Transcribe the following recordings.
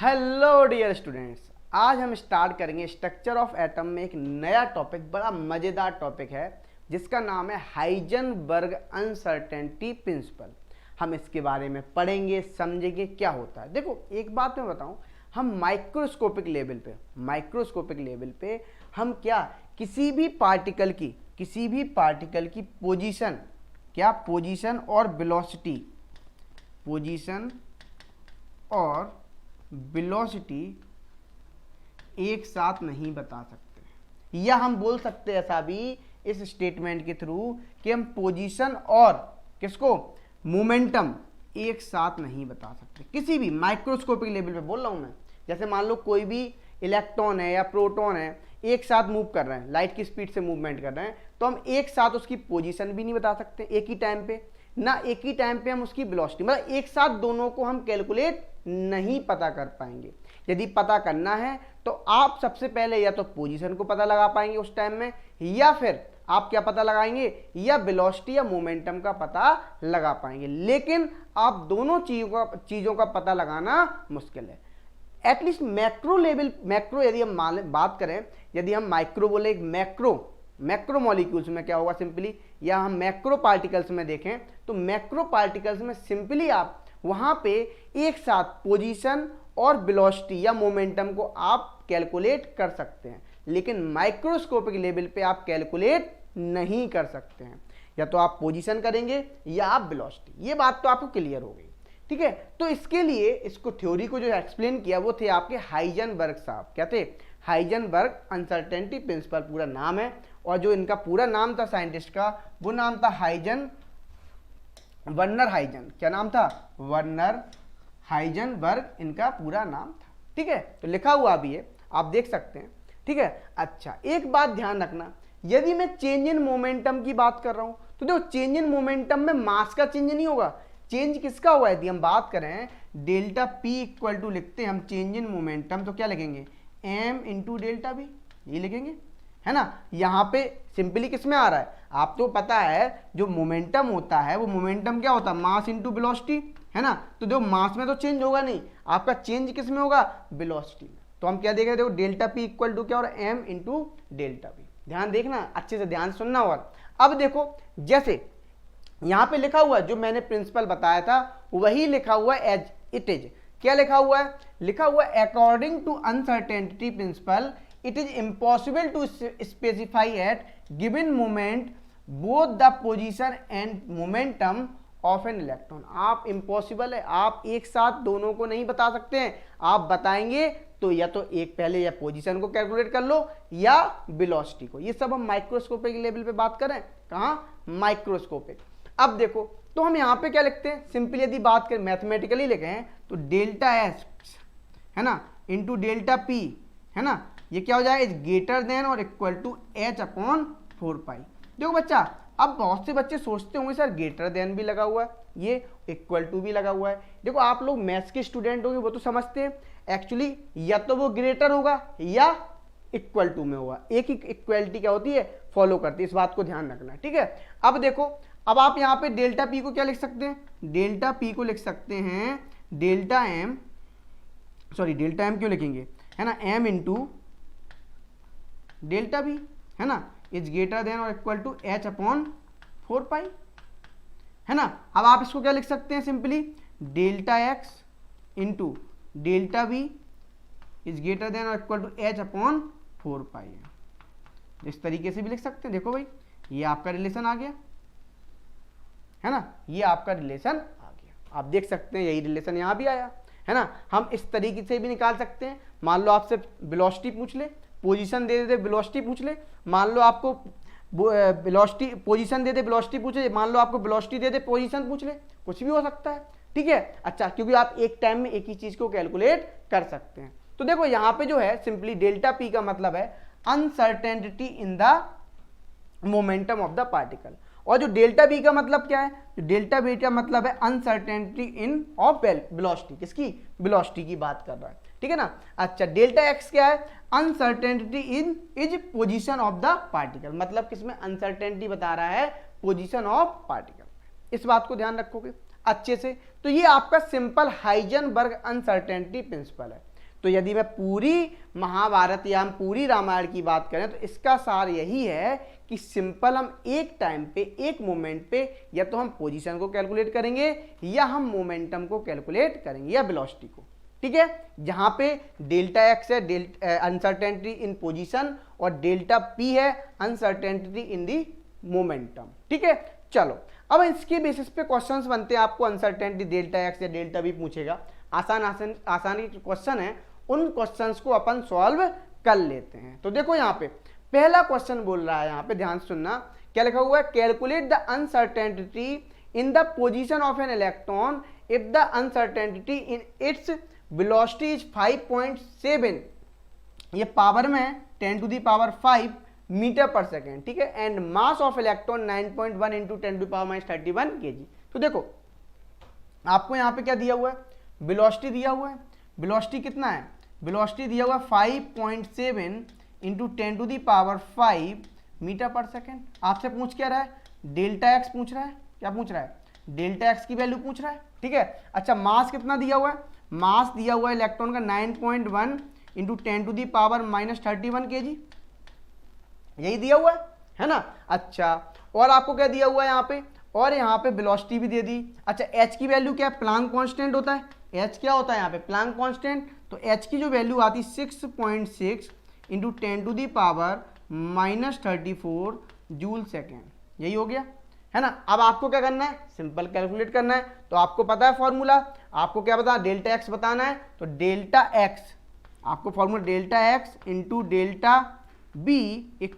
Hello dear students, आज हम start करेंगे स्ट्रक्चर ऑफ एटम में एक नया टॉपिक, बड़ा मजेदार टॉपिक है जिसका नाम है हाइजेनबर्ग अनसर्टेनिटी प्रिंसिपल। हम इसके बारे में पढ़ेंगे, समझेंगे क्या होता है। देखो एक बात मैं बताऊं, हम माइक्रोस्कोपिक लेवल पे हम क्या किसी भी पार्टिकल की पोजीशन और वेलोसिटी एक साथ नहीं बता सकते, या हम बोल सकते हैं ऐसा भी इस स्टेटमेंट के थ्रू कि हम पोजीशन और मोमेंटम एक साथ नहीं बता सकते। किसी भी माइक्रोस्कोपिक लेवल पे बोल रहा हूं मैं। जैसे मान लो कोई भी इलेक्ट्रॉन है या प्रोटॉन है, एक साथ मूव कर रहे हैं, लाइट की स्पीड से मूवमेंट कर रहे हैं, तो हम एक साथ उसकी पोजीशन भी नहीं बता सकते एक ही टाइम पे, ना एक ही टाइम पे हम उसकी वेलोसिटी, मतलब एक साथ दोनों को हम कैलकुलेट नहीं पता कर पाएंगे। यदि पता करना है तो आप सबसे पहले या तो पोजीशन को पता लगा पाएंगे उस टाइम में, या फिर आप क्या पता लगाएंगे, या वेलोसिटी या मोमेंटम का पता लगा पाएंगे। लेकिन आप दोनों चीजों का पता लगाना मुश्किल है। एटलीस्ट मैक्रो यदि हम बात करें, यदि हम माइक्रो बोले, एक मैक्रो मॉलिक्यूल्स में क्या होगा सिंपली, या हम मैक्रो पार्टिकल्स में देखें तो मैक्रो पार्टिकल्स में सिंपली आप वहां पे एक साथ पोजीशन और वेलोसिटी या मोमेंटम को आप कैलकुलेट कर सकते हैं, लेकिन माइक्रोस्कोपिक लेवल पे आप कैलकुलेट नहीं कर सकते हैं। या तो आप पोजीशन करेंगे या आप वेलोसिटी। ये बात तो आपको क्लियर हो गई, ठीक है। तो इसके लिए इसको थ्योरी को जो एक्सप्लेन किया वो थे आपके हाइजेनबर्ग साहब। क्या थे? हाइजेनबर्ग अनसर्टेनिटी प्रिंसिपल पूरा नाम है, और जो इनका पूरा नाम था साइंटिस्ट का, वो नाम था वर्नर हाइजन। क्या नाम था? वर्नर हाइजेनबर्ग इनका पूरा नाम था, ठीक है। तो लिखा हुआ भी है, आप देख सकते हैं, ठीक है। अच्छा, एक बात ध्यान रखना, यदि मैं चेंज इन मोमेंटम की बात कर रहा हूं तो देखो चेंज इन मोमेंटम में मास का चेंज नहीं होगा, चेंज किसका हुआ है। यदि हम बात करें डेल्टा पी इक्वल टू लिखते हैं हम चेंज इन मोमेंटम, तो क्या लिखेंगे? एम इंटू डेल्टा बी, ये लिखेंगे, है ना। यहां पे सिंपली किसमें आ रहा है, आप तो पता है जो मोमेंटम होता है वो मोमेंटम क्या होता है, मास इंटू वेलोसिटी, है ना। तो देखो मास में तो चेंज होगा नहीं, आपका चेंज किस में होगा? वेलोसिटी में। तो हम क्या देख रहे हैं, देखो डेल्टा पी इक्वल टू क्या और एम इंटू डेल्टा बी। ध्यान देखना, अच्छे से ध्यान सुनना। और अब देखो जैसे यहां पे लिखा हुआ है, जो मैंने प्रिंसिपल बताया था वही लिखा हुआ है एज इट इज। क्या लिखा हुआ है? लिखा हुआ है according to uncertainty principle it is impossible to specify at given moment both the position and momentum of an electron। आप इम्पॉसिबल है, आप एक साथ दोनों को नहीं बता सकते हैं। आप बताएंगे तो या तो एक पहले या पोजीशन को कैलकुलेट कर लो या वेलोसिटी को। ये सब हम माइक्रोस्कोपिक लेवल पे बात करें, कहाँ? माइक्रोस्कोपिक। अब देखो तो हम यहाँ पे क्या लिखते हैं, सिंपली यदि बात करें मैथमेटिकली लिखें तो डेल्टा एस, है ना, इंटू डेल्टा पी, है ना, ये क्या हो जाएगा? इज ग्रेटर देन और इक्वल टू एच अपॉन 4 पाई। देखो बच्चा, अब बहुत से बच्चे सोचते होंगे सर ग्रेटर देन भी लगा हुआ है, ये इक्वल टू भी लगा हुआ है। देखो आप लोग मैथ्स के स्टूडेंट होंगे, वो तो समझते हैं एक्चुअली, या तो वो ग्रेटर होगा या इक्वल टू में होगा। एक ही इक्वलिटी क्या होती है, फॉलो करती है, इस बात को ध्यान रखना, ठीक है। अब देखो, अब आप यहाँ पे डेल्टा पी को क्या लिख सकते हैं? डेल्टा पी को लिख सकते हैं डेल्टा एम क्यों लिखेंगे, है ना, एम इंटू डेल्टा बी, है ना, इज ग्रेटर देन और equal to H upon 4 pi, है ना। अब आप इसको क्या लिख सकते हैं simply, delta X into delta B is greater than और equal to H upon 4 pi है। इस तरीके से भी लिख सकते हैं। देखो भाई, ये आपका रिलेशन आ गया, है ना, ये आपका रिलेशन आ गया। आप देख सकते हैं यही रिलेशन यहाँ भी आया, है ना। हम इस तरीके से भी निकाल सकते हैं। मान लो आपसे वेलोसिटी पूछ ले, पोजीशन दे दे, वेलोसिटी पूछ ले। मान लो आपको वेलोसिटी पोजीशन दे दे, वेलोसिटी पूछ ले। मान लो आपको वेलोसिटी दे दे, पोजीशन पूछ ले, कुछ भी हो सकता है, ठीक है। अच्छा, क्योंकि आप एक टाइम में एक ही चीज को कैलकुलेट कर सकते हैं। तो देखो यहाँ पे जो है सिंपली डेल्टा पी का मतलब है uncertainty in the momentum of the particle, और जो डेल्टा बी का मतलब क्या है, जो डेल्टा बी का मतलब है अनसर्टेनिटी इन ऑफ वेलोसिटी। किसकी? वेलोसिटी की बात कर रहा है, ठीक है ना। अच्छा, डेल्टा एक्स क्या है? Uncertainty in is position of the particle, मतलब किसमें अनसर्टेनिटी बता रहा है, पोजीशन ऑफ पार्टिकल। इस बात को ध्यान रखोगे अच्छे से। तो ये आपका सिंपल हाइजेनबर्ग अनसर्टेनिटी प्रिंसिपल है। तो यदि मैं पूरी महाभारत या हम पूरी रामायण की बात करें तो इसका सार यही है कि सिंपल हम एक टाइम पे एक मोमेंट पे या तो हम पोजीशन को कैलकुलेट करेंगे या हम मोमेंटम को कैलकुलेट करेंगे या वेलोसिटी को। ठीक है, जहां पे डेल्टा एक्स है अनसर्टेनिटी इन पोजीशन और डेल्टा पी है अनसर्टेनिटी इन दी मोमेंटम। ठीक है, चलो अब इसके बेसिस पे क्वेश्चंस बनते हैं। आपको अनसर्टेनिटी डेल्टा एक्स या डेल्टा बी पूछेगा, आसान क्वेश्चन है, उन क्वेश्चंस को अपन सॉल्व कर लेते हैं। तो देखो यहाँ पे पहला क्वेश्चन बोल रहा है, यहाँ पे ध्यान सुनना, क्या लिखा हुआ है, calculate the uncertainty in the position of an electron if the uncertainty in its velocity is 5.7, ये पावर में 10 टू दी पावर 5 मीटर पर सेकेंड। ठीक है, and mass of electron 9.1 into 10 to power -31 kg। तो देखो आपको यहाँ पे क्या दिया हुआ है, वेलोसिटी दिया हुआ है। वेलोसिटी कितना है, वेलोसिटी दिया हुआ है 5.7 into 10 to the power 5 metre पर सेकेंड। आपसे पूछ क्या रहा है, डेल्टा एक्स पूछ रहा है, क्या पूछ रहा है, डेल्टा एक्स की वैल्यू पूछ रहा है। ठीक है, अच्छा मास कितना दिया हुआ है, मास दिया हुआ है इलेक्ट्रॉन का 9.1 into 10 to the power -31 kg, यही दिया हुआ है ना। अच्छा और आपको क्या दिया हुआ है यहाँ पे, और यहाँ पे वेलोसिटी भी दे दी। अच्छा एच की वैल्यू क्या है, प्लांक कांस्टेंट होता है, एच क्या होता है यहाँ पे, प्लांक कांस्टेंट। तो एच की जो वैल्यू आती 6.6 into 10 to the power -34 joule second, यही हो गया है ना। अब आपको क्या करना है, सिंपल कैलकुलेट करना है। तो आपको पता है फॉर्मूला, आपको क्या बताना, डेल्टा एक्स बताना है। तो डेल्टा एक्स आपको formula delta X into delta B is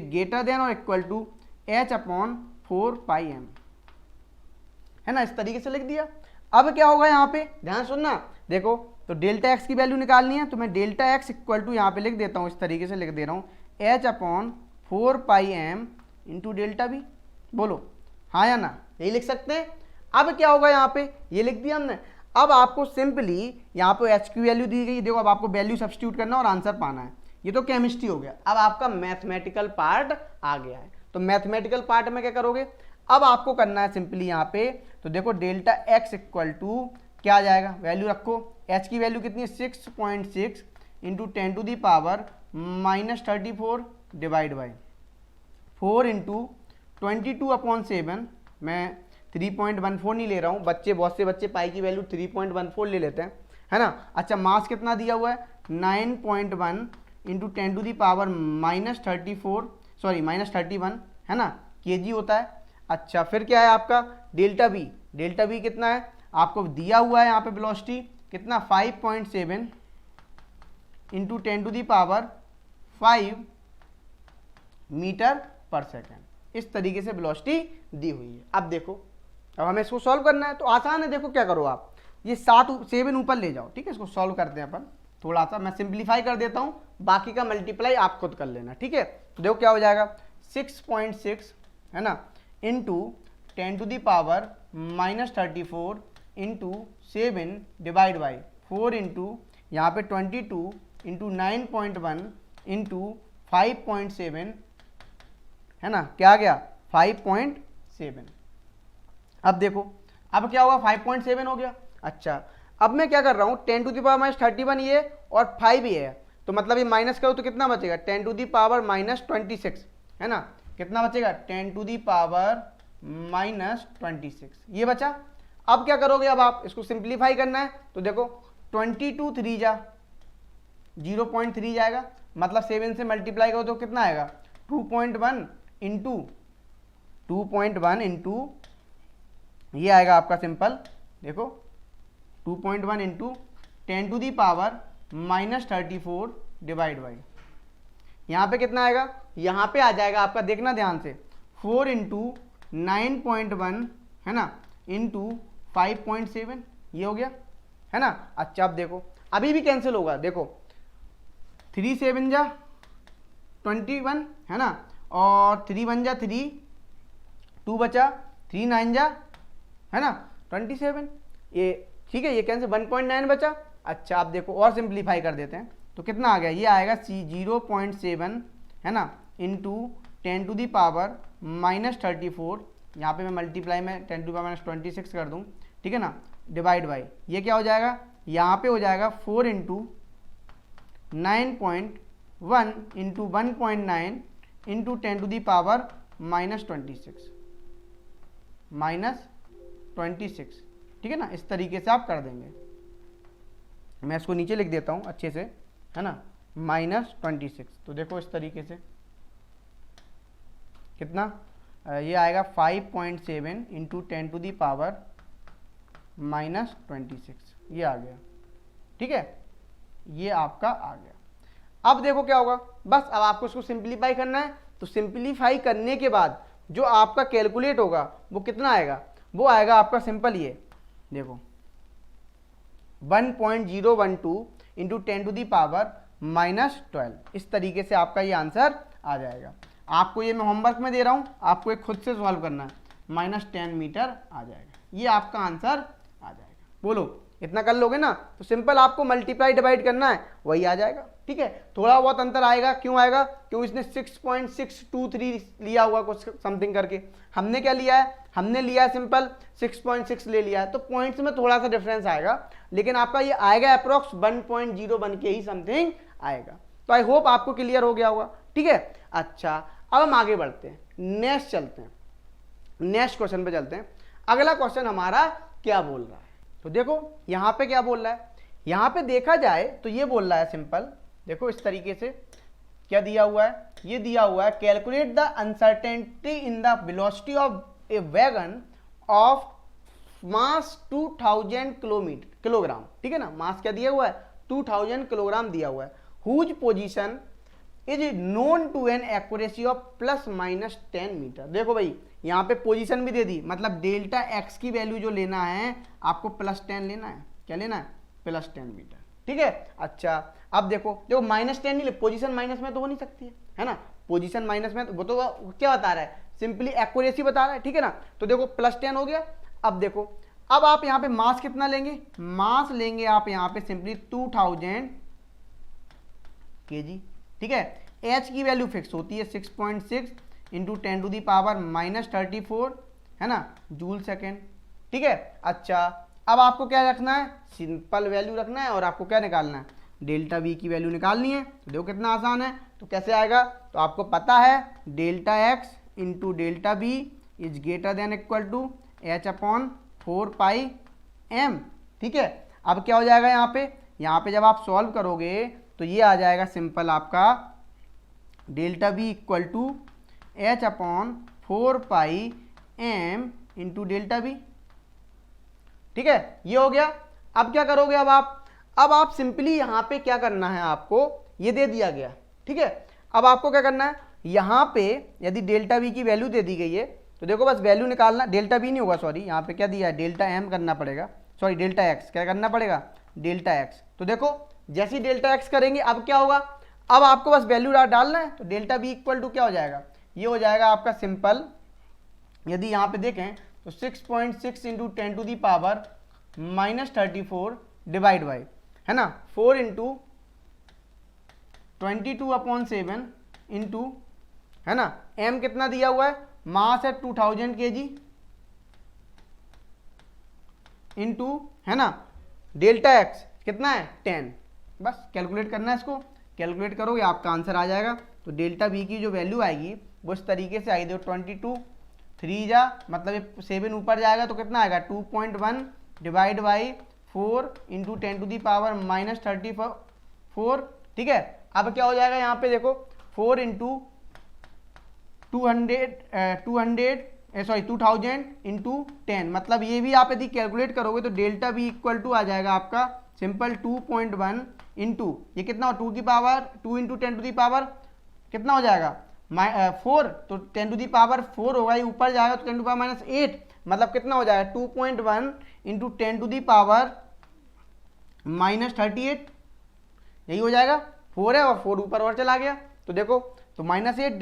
greater than और इक्वल टू h/4πm, है ना, इस तरीके से लिख दिया। अब क्या होगा यहाँ पे, ध्यान सुनना, देखो तो डेल्टा एक्स की वैल्यू निकालनी है, तो मैं डेल्टा एक्स इक्वल टू यहाँ पे लिख देता हूँ, इस तरीके से लिख दे रहा हूँ h/4πm इंटू डेल्टा बी। बोलो हाँ या ना, यही लिख सकते हैं। अब क्या होगा यहाँ पे, ये लिख दिया हमने। अब आपको सिंपली यहाँ पे एच की वैल्यू दी गई, देखो अब आपको वैल्यू सब्स्टिट्यूट करना और आंसर पाना है। ये तो केमिस्ट्री हो गया, अब आपका मैथमेटिकल पार्ट आ गया है। तो मैथमेटिकल पार्ट में क्या करोगे, अब आपको करना है सिंपली यहाँ पे, तो देखो डेल्टा एक्स इक्वल टू क्या आ जाएगा, वैल्यू रखो, एच की वैल्यू कितनी है 6.6 into 10 to the power -34 divide by 4 into 22/7, मैं 3.14 नहीं ले रहा हूँ, बहुत से बच्चे पाई की वैल्यू 3.14 ले लेते हैं, है ना। अच्छा मास कितना दिया हुआ है 9.1 इंटू 10 टू दी पावर -31, है ना, kg होता है। अच्छा फिर क्या है आपका डेल्टा बी कितना है, आपको दिया हुआ है यहाँ पे वेलोसिटी कितना 5.7 into 10 to the power 5 metre पर सेकेंड, इस तरीके से वेलोसिटी दी हुई है। अब देखो अब हमें इसको सॉल्व करना है, तो आसान है, देखो क्या करो आप, ये 7 ऊपर ले जाओ। ठीक है, इसको सॉल्व करते हैं अपन, थोड़ा सा मैं सिंप्लीफाई कर देता हूँ, बाकी का मल्टीप्लाई आप खुद कर लेना। ठीक है, तो देखो क्या हो जाएगा 6.6, है ना, into 10 to the power -34 into 7 divide by 4 into यहाँ पे 22 इंटू 9.1 इंटू 5.7, है ना, क्या आ गया 5.7। अब देखो अब क्या होगा 5.7 हो गया। अच्छा अब मैं क्या कर रहा हूँ 10 टू दी पावर -31 ये और 5 ये है, तो मतलब ये माइनस करो तो कितना बचेगा 10 टू दी पावर -26, है ना, कितना बचेगा 10 टू दी पावर -26, ये बचा। अब क्या करोगे, अब आप इसको सिंप्लीफाई करना है, तो देखो 22 3 जा 0.3 जाएगा, मतलब 7 से मल्टीप्लाई करो तो कितना आएगा 2.1 इंटू ये आएगा आपका सिंपल, देखो 2.1 into 10 to the power -34 divide by, यहाँ पे कितना आएगा, यहाँ पे आ जाएगा आपका, देखना ध्यान से 4 इंटू 9.1, है ना, इंटू 5.7, ये हो गया, है ना। अच्छा अब देखो अभी भी कैंसिल होगा, देखो 3 7 जा 21, है ना, और 3 1 जा 3, 2 बचा, 3 9 जा, है ना 27, ये ठीक है, ये कैंसिल 1.9 बचा। अच्छा आप देखो और सिंप्लीफाई कर देते हैं, तो कितना आ गया, ये आएगा 0.7, है ना, इंटू 10 टू दी पावर -34, यहाँ पे मैं मल्टीप्लाई में 10 टू पावर -26 कर दूँ, ठीक है ना, डिवाइड बाई ये क्या हो जाएगा, यहाँ पे हो जाएगा 4 इंटू 9.1 इंटू 1.9 इंटू 10⁻⁻26 -26, ठीक है ना। इस तरीके से आप कर देंगे। मैं इसको नीचे लिख देता हूँ अच्छे से, है ना, -26। तो देखो इस तरीके से कितना ये आएगा 5.7 इंटू 10⁻⁻26, ये आ गया, ठीक है, ये आपका आ गया। अब देखो क्या होगा, बस अब आपको इसको सिंप्लीफाई करना है। तो सिंप्लीफाई करने के बाद जो आपका कैलकुलेट होगा वो कितना आएगा, वो आएगा आपका सिंपल, ये देखो 1.012 इंटू 10⁻⁻12। इस तरीके से आपका ये आंसर आ जाएगा। आपको ये मैं होमवर्क में दे रहा हूँ, आपको एक खुद से सॉल्व करना है। -10 मीटर आ जाएगा, ये आपका आंसर आ जाएगा। बोलो इतना कर लोगे ना, तो सिंपल आपको मल्टीप्लाई डिवाइड करना है, वही आ जाएगा, ठीक है। थोड़ा बहुत अंतर आएगा, क्यों आएगा, क्यों इसने 6.623 लिया हुआ कुछ समथिंग करके, हमने क्या लिया है, हमने लिया है सिंपल 6.6 ले लिया है, तो पॉइंट्स में थोड़ा सा डिफरेंस आएगा, लेकिन आपका ये आएगा अप्रोक्स 1.01 के ही समथिंग आएगा। तो आई होप आपको क्लियर हो गया होगा, ठीक है। अच्छा, अब हम आगे बढ़ते हैं, नेक्स्ट चलते हैं, नेक्स्ट क्वेश्चन पे चलते हैं। अगला क्वेश्चन हमारा क्या बोल रहा है, तो देखो यहाँ पे क्या बोल रहा है। यहाँ पे देखा जाए तो ये बोल रहा है सिंपल, देखो इस तरीके से क्या दिया हुआ है, ये दिया हुआ है calculate the uncertainty in the velocity of A wagon of mass 2000 kilogram, ठीक है ना। मास क्या दिया हुआ है, 2000 किलोग्राम दिया हुआ है। Whose position is known to an accuracy of ±10 metre. देखो भाई यहाँ पे पोजीशन भी दे दी, मतलब डेल्टा एक्स की वैल्यू जो लेना है आपको +10 लेना है, क्या लेना है, +10 मीटर, ठीक है। अच्छा अब देखो -10 नहीं ले, पोजीशन माइनस में तो हो नहीं सकती है ना, पोजीशन माइनस में तो वो तो क्या बता रहा है, सिंपली एक्यूरेसी बता रहा है, ठीक है ना। तो देखो +10 हो गया। अब देखो, अब आप यहाँ पे मास कितना लेंगे, मास लेंगे आप यहाँ पे सिंपली 2000 kg, ठीक है। एच की वैल्यू फिक्स होती है 6.6 इंटू 10⁻⁻34, है ना, जूल सेकेंड, ठीक है। अच्छा अब आपको क्या रखना है, सिंपल वैल्यू रखना है, और आपको क्या निकालना है, डेल्टा वी की वैल्यू निकालनी है। तो देखो कितना आसान है, तो कैसे आएगा, तो आपको पता है delta X into delta B is greater than equal to h/4πm, ठीक है। अब क्या हो जाएगा यहाँ पे जब आप सॉल्व करोगे तो ये आ जाएगा सिंपल आपका delta B equal to h/4πm into delta B, ठीक है, ये हो गया। अब क्या करोगे, अब आप सिंपली यहाँ पे क्या करना है, आपको ये दे दिया गया, ठीक है। अब आपको क्या करना है, यहाँ पे यदि डेल्टा बी की वैल्यू दे दी गई है तो देखो बस वैल्यू निकालना, डेल्टा बी नहीं होगा सॉरी, यहाँ पे क्या दिया है, डेल्टा एम करना पड़ेगा, सॉरी डेल्टा एक्स, क्या करना पड़ेगा, डेल्टा एक्स। तो देखो जैसे ही डेल्टा एक्स करेंगे अब क्या होगा, अब आपको बस वैल्यू डालना है, तो डेल्टा बी इक्वल टू क्या हो जाएगा, ये हो जाएगा आपका सिंपल, यदि यहाँ पे देखें तो 6.6 इंटू 10⁻⁻34 डिवाइड बाई, है ना, 4 इंटू 22/7 इंटू, है ना, एम कितना दिया हुआ है, मास है 2000 kg इंटू, है ना, डेल्टा एक्स कितना है 10, बस कैलकुलेट करना है इसको, कैलकुलेट करोगे आपका आंसर आ जाएगा। तो डेल्टा बी की जो वैल्यू आएगी वो इस तरीके से आएगी, 22 3 जा मतलब 7 ऊपर जाएगा तो कितना आएगा 2.1 डिवाइड बाई 4 इंटू 10⁻⁻34, ठीक है। अब क्या हो जाएगा यहाँ पे देखो 4 इंटू 2000 इंटू 10, मतलब ये भी आप यदि कैलकुलेट करोगे तो डेल्टा बी इक्वल टू आ जाएगा आपका सिंपल 2.1 इंटू ये कितना हो 2 इंटू 10⁻, कितना हो जाएगा 4, तो 10⁻4 होगा, ये ऊपर जाएगा तो 10⁻⁻8, मतलब कितना हो जाएगा 2.1 इंटू 10⁻⁻38, यही हो जाएगा, 4 है और 4 ऊपर और चला गया, तो देखो तो -8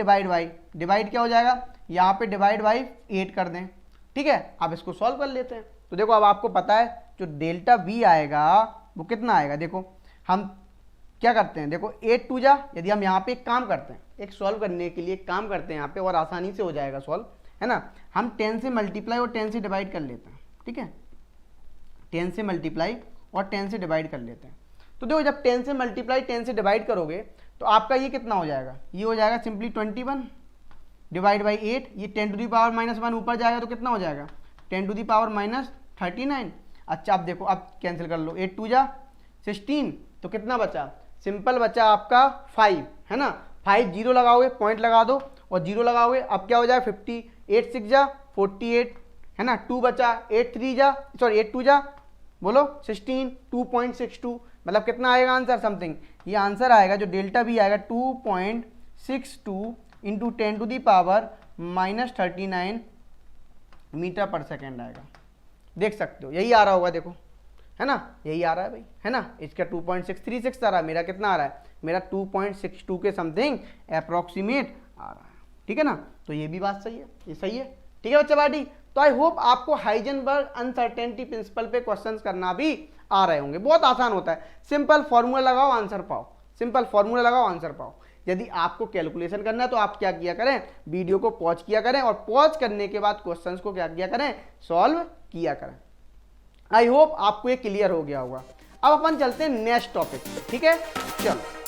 डिवाइड क्या हो जाएगा, यहाँ पे डिवाइड बाई 8 कर दें, ठीक है। अब इसको सॉल्व कर लेते हैं। तो देखो अब आपको पता है जो डेल्टा बी आएगा वो कितना आएगा, देखो हम क्या करते हैं, देखो 8 2 जा, यदि हम यहाँ पे एक काम करते हैं, एक सॉल्व करने के लिए एक काम करते हैं यहाँ पे और आसानी से हो जाएगा सॉल्व, है ना, हम 10 से मल्टीप्लाई और 10 से डिवाइड कर लेते हैं, ठीक है, 10 से मल्टीप्लाई और 10 से डिवाइड कर लेते हैं। तो देखो जब 10 से मल्टीप्लाई 10 से डिवाइड करोगे तो आपका ये कितना हो जाएगा, ये हो जाएगा सिंपली 21 डिवाइड बाई 8, ये 10 टू दी पावर -1 ऊपर जाएगा तो कितना हो जाएगा 10 टू दी पावर -39। अच्छा अब देखो, अब कैंसिल कर लो, 8 2 जा 16, तो कितना बचा, सिंपल बचा आपका 5, है ना। 5 जीरो लगाओगे, पॉइंट लगा दो और जीरो लगाओगे, अब क्या हो जाएगा 50, 8 6 जा 48, है ना। 2 बचा, 8 3 जा सॉरी 8 2 जा बोलो 16, 2.62, मतलब कितना आएगा आंसर समथिंग, ये आंसर आएगा जो डेल्टा भी आएगा 2.62 into 10 to the power -39 metre पर सेकेंड आएगा। देख सकते हो यही आ रहा होगा, देखो है ना, यही आ रहा है भाई, है ना। इसका 2.636 आ रहा है, मेरा कितना आ रहा है, मेरा 2.62 के समथिंग अप्रोक्सीमेट आ रहा है, ठीक है ना। तो ये भी बात सही है, ये सही है, ठीक है बच्चा पार्टी। तो आई होप आपको हाइजेनबर्ग अनसर्टेनिटी प्रिंसिपल पे क्वेश्चंस करना भी आ रहे होंगे। बहुत आसान होता है, सिंपल फॉर्मूला लगाओ आंसर पाओ, सिंपल फॉर्मूला लगाओ आंसर पाओ। यदि आपको कैलकुलेशन करना है तो आप क्या किया करें, वीडियो को पॉज किया करें और पॉज करने के बाद क्वेश्चंस को क्या किया करें, सॉल्व किया करें। आई होप आपको ये क्लियर हो गया होगा। अब अपन चलते हैं नेक्स्ट टॉपिक, ठीक है, चलो।